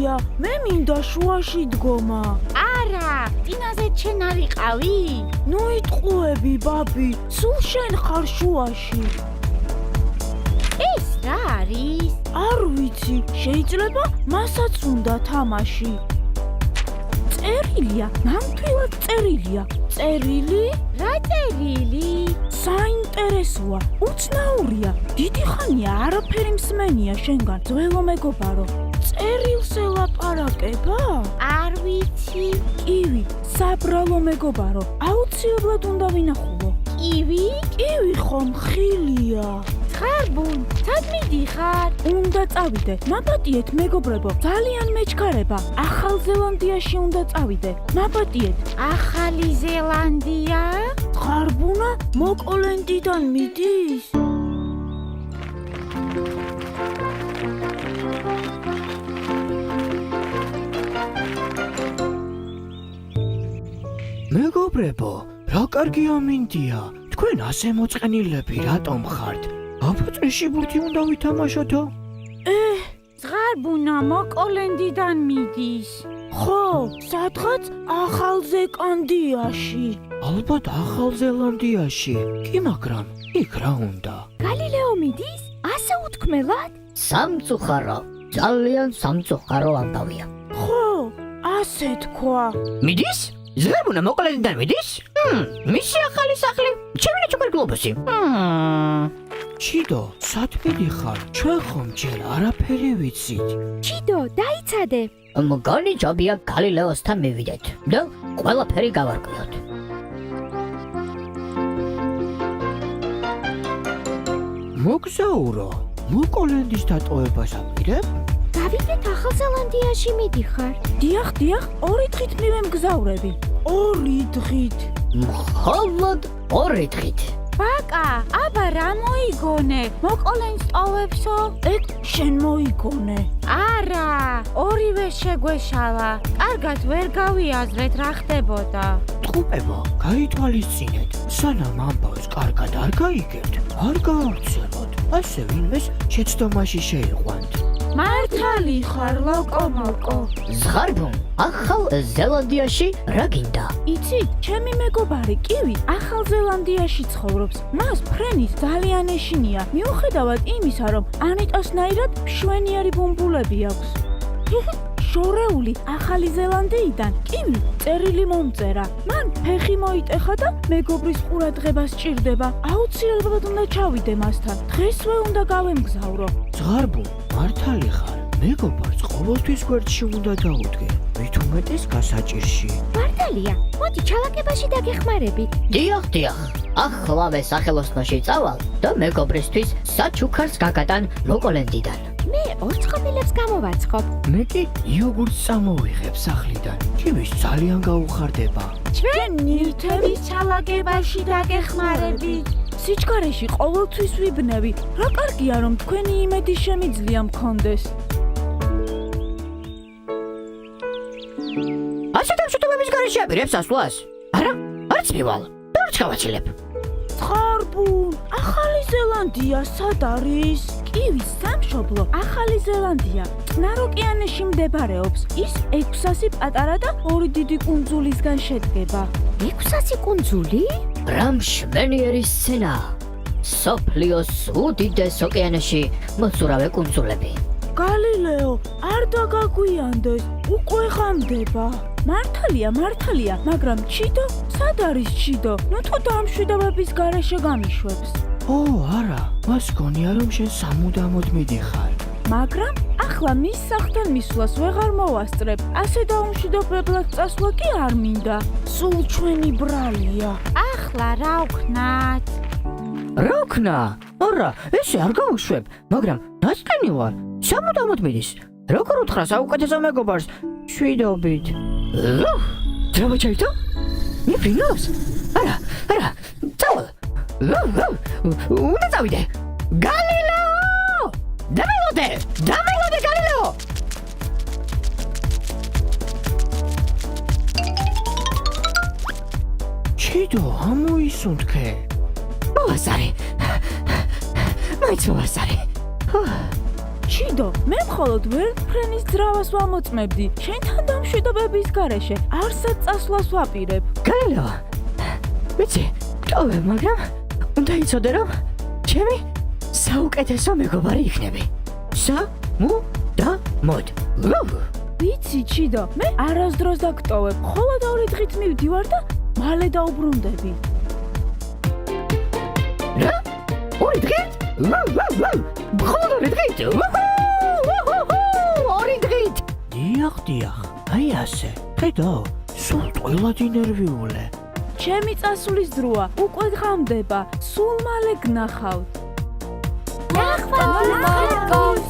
მართალია, მე მინდა შუაში დგომა. არა, წინაზე შენ არ იყავი? ნუ იტყუები, ბაბი, სულ შენ ხარ შუაში. ეს რა არის? არ ვიცი, შეიძლება მასაც უნდა თამაში. წერილია, ნამდვილად წერილია. წერილი? რა წერილი? საინტერესოა, უცნაურია. დიდი ხანია არაფერი მსმენია შენგან, ძველო მეგობარო. წერილს ელაპარაკება? არ ვიცი. კივი, საბრალო მეგობარო, აუცილებლად უნდა ვინახულო. კივი? კივი ხომ ხილია? ხარბუნ, სად მიდიხარ? უნდა წავიდე, მაპატიეთ მეგობრებო, ძალიან მეჩქარება. ახალ ზელანდიაში უნდა წავიდე, მაპატიეთ. ახალი ზელანდია? ხარბუნა მოკოლენდიდან მიდის? მეგობრებო, რა კარგი ამინდია. თქვენ ასე მოწყენილები რატომ ხართ? აფოწეში ბურთი უნდა ვითამაშოთო? ზღარბუნა მოკოლენდიდან მიდის. ხო, სადღაც ახალ ზეკანდიაში. ალბათ ახალ ზელანდიაში. კი, მაგრამ იქ რა უნდა? გალილეო მიდის? ასე უთქმელად? სამწუხარო, ძალიან სამწუხარო ამბავია. ხო, ასე თქვა. მიდის? ზღარბუნა მოკოლენდიდან მიდის? მისი ახალი სახლი, ჩემი ჩუკერ გლობუსი. ჩიდო, სად მიდიხარ? ჩვენ ხომ ჯერ არაფერი ვიცით. ჩიდო, დაიცადე. მგონი ჯობია გალილეოსთან მივიდეთ და ყველაფერი გავარკვიოთ. მოგზაურო, მოკოლენდის დატოვებას აპირებ? გავიდეთ ახალ ზელანდიაში მიდიხარ. დიახ, ორი დღით მივემგზავრები. ორი დღით. მხოლოდ ორი დღით. ბაკა, აბა რა მოიგონე? მოკოლენს ტოვებსო? ეგ შენ მოიგონე. არა, ორივე შეგვეშალა. კარგად ვერ გავიაზრეთ რა ხდებოდა. ტყუპებო, გაითვალისწინეთ. სანამ ამბავს კარგად არ გაიგებთ, არ გაავრცელოთ. ასე ვინმეს შეცდომაში შეიყვანთ. მართალი ხარ, ლოკომოკო. ზღარბუნ, ახალ ზელანდიაში რა გინდა? იცით, ჩემი მეგობარი კივი ახალ ზელანდიაში ცხოვრობს. მას ფრენის ძალიან ეშინია, მიუხედავად იმისა, რომ ანიტასნაირად მშვენიერი ბუმბულები აქვს. შორეული ახალი ზელანდიიდან კივი წერილი მომწერა. მან ფეხი მოიტეხა და მეგობრის ყურადღება სჭირდება. აუცილებლად უნდა ჩავიდე მასთან. დღესვე უნდა გავემგზავრო. ზღარბუ, მართალი ხარ. მეგობარს ყოველთვის გვერდში უნდა დაუდგე. მით უმეტეს გასაჭირში. მართალია, მოდი ჩალაკებაში დაგეხმარებით. დიახ, ახლავე სახელოსნოში წავალ და მეგობრისთვის საჩუქარს გაგატან მოკოლენდიდან. მე ორცხობილებს გამოვაცხობ. მე კი იოგურტს წამოვიღებ სახლიდან. კივის ძალიან გაუხარდება. ჩვენ ნივთების ჩალაკებაში დაგეხმარებით. სიჩქარეში ყოველთვის ვიბნევი. რა კარგია, რომ თქვენი იმედი შემიძლია მქონდეს. ასე დამშვიდობების გარეშე აპირებს ასვლას? არა, არც მივალ. არ ჩავაჩილებ. ხარბუნ, ახალი ზელანდია სად არის? კივის სამშობლო ახალი ზელანდია. წყნარ ოკეანეში მდებარეობს. ის 600 პატარა და 2 დიდი კუნძულისგან შედგება. 600 კუნძული? რა მშვენიერი სცენა. სოფლიოს უდიდეს ოკეანეში მოცურავე კუნძულები. გალილეო, არ დაგაგვიანდეს, უკვე ღამდება. მართალია, მაგრამ ჩიდო, სად არის ჩიდო? ნუ თუ დამშვიდობების გარეშე გამიშვებს. არა, მას გონია რომ შენ სამუდამოდ მიდიხარ. მაგრამ ახლა მის სახლთან მისვლას ვეღარ მოვასწრებ. ასე დაუმშვიდობებლად წასვლა კი არ მინდა. სულ ჩვენი ბრალია. ახლა რა ვქნათ? რა ვქნა? არა, ესე არ გავუშვებ, მაგრამ ნაწყენი ვარ. სამუდამოდ მიდის. როგორ უთხრა საუკეთესო მეგობარს შვიდობით? დრომა ჩაითო? მიფრინავს? არა, წავალ. უნდა წავიდე. გალილეო! დამელოდე გალილეო! ჩიდო, ამოისუნთქე. მოვასარე. მაინც მოვასარე. ჩიდო, მე მხოლოდ ვერ ფრენის ძრავას ვამოწმებდი. შენთან დამშვიდობების გარეშე არსად წასვლას ვაპირებ. გალილეო, ვიცი, ტოვებ, მაგრამ უნდა იცოდე, რომ ჩემი საუკეთესო მეგობარი იქნები. მოდ. ვიცი, ჩიდო, მე არასდროს დაგტოვებ. მხოლოდ 2 დღით მივდივარ და მალე დაუბრუნდები. რა? 2 დღით? მხოლოდ 2 დღით? 2 დღით? დიახ, აი ასე. ხედავ, სულ ტყილად ინერვიულე. ჩემი წასვლის დროა, უკვე ღამდება. სულ მალე გნახავთ. ნახვამდის